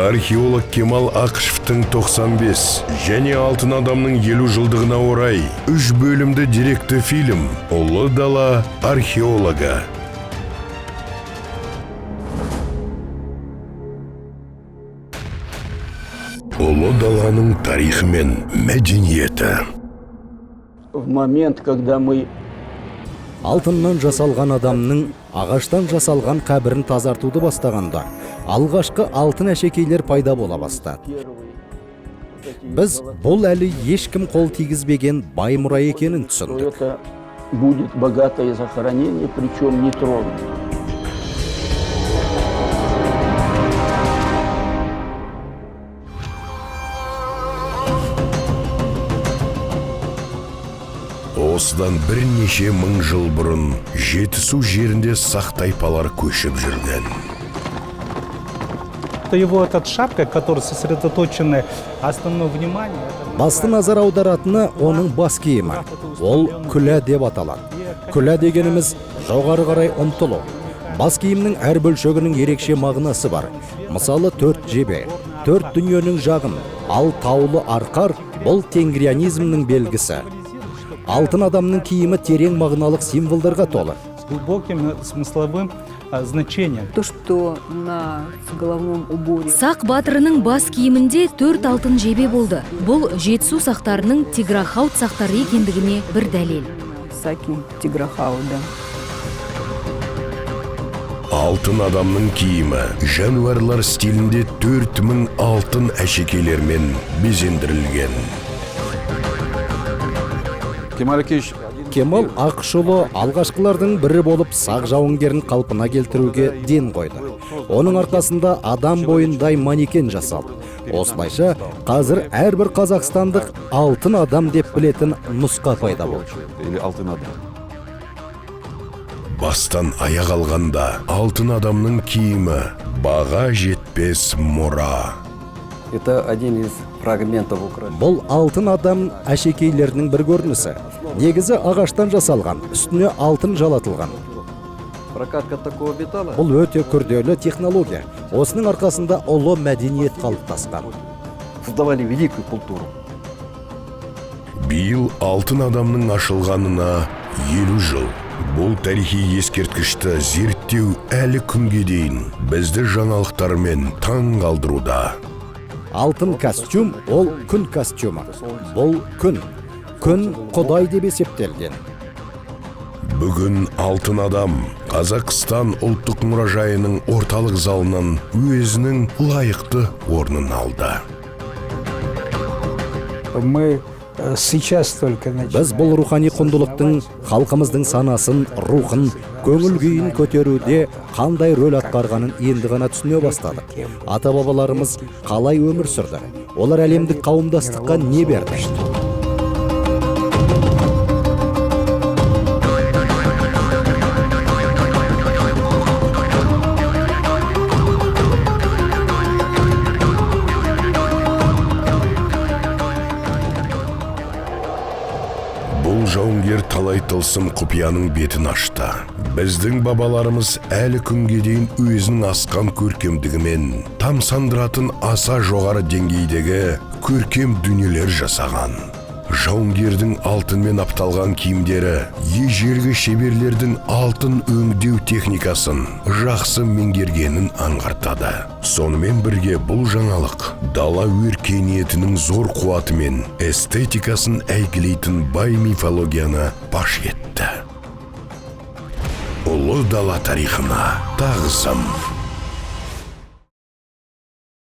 Археолог Кемал Ақышевтың 95 және алтын адамның 50 жылдығына орай 3 бөлімді деректі фильм «Ұлы дала археологы». Ұлы даланың тарихы мен мәдениеті. В момент, когда мы алтыннан жасалған адамның ағаштан жасалған қабірін тазартуды бастағанда, алғашқы алтын әшекейлер пайда бола бастады. Біз бұл әлі ешкім қол тигізбеген бай мұра екенін түсіндік. это будет богатое захоронение, причем не тронутое. Осыдан бірнеше мың жыл бұрын Жетісу жерінде сақ тайпалар көшіп жүрген. Его эта шапка, которая сосредоточена основное внимание. Басты назар аударатыны оның бас киімі. Ол күлә деп аталады. Күлә дегеніміз жоғары қарай ұмтылу. Бас киімнің әр бөлшегінің ерекше мағынасы бар. Мысалы 4 жебе, 4 дүниенің жағын, ал таулы арқар бұл тенгрианизмнің белгісі. Алтын адамның киімі терең мағыналық символдарға толы. Глубоким смысловым значением. То, что на головном уборе Сақ батырының бас киімінде 4 алтын жебе болды. Бұл Жетісу сақтарының тиграхаут сақтары екендігіне бір дәлел. Саки Тиграхауда. Алтын адамның киімі жануарлар стилінде 4000 алтын әшекейлермен безендірілген. Кемал Ақышұлы алғашқылардың бірі болып сақ жауынгерін қалпына келтіруге ден қойды. Оның арқасында адам бойындай манекен жасалды. Осылайша қазір әрбір қазақстандық алтын адам деп білетін нұсқа пайда болды. Бастан аяқ алғанда алтын адамның киімі баға жетпес мұра. Это один из фрагментов Украины. Бұл алтын адам әшекейлерінің бір көрінісі. Негізі ағаштан жасалған, үстіне алтын жалатылған. Прокатка такого металла. Бұл өте күрделі технология. Осының арқасында ұлы мәдениет қалыптасқан. Создавали великую культуру. Биыл алтын адамның ашылғанына 50 жыл. Бұл тарихи ескерткішті зерттеу әлі күнге дейін бізді жаңалықтармен таң қалдыруда. Алтын костюм ол күн костюмы. Бұл күн. Күн Құдай деп есептелген. Бүгін алтын адам Қазақстан ұлттық мұражайының орталық залынан өзінің лайықты орнын алды. Мы сейчас только Біз бұл рухани құндылықтың халқымыздың санасын, рухын, көңіл күйін көтеруде қандай рөл атқарғанын енді ғана түсіне бастадық. Ата-бабаларымыз қалай өмір сүрді? Олар әлемдік қауымдастыққа не берді? Бұл жауынгер талай тылсым құпияның бетін ашты. Біздің бабаларымыз әлі күнге дейін өзінің асқан көркемдігімен тамсандыратын аса жоғары деңгейдегі көркем дүниелер жасаған. Жауынгердің алтынмен апталған киімдері ежелгі шеберлердің алтын өңдеу техникасын жақсы меңгергенін аңғартады. Сонымен бірге бұл жаңалық дала өркениетінің зор қуаты мен эстетикасын әйгілейтін бай мифологияны паш етті. Ұлы дала тарихына тағзым.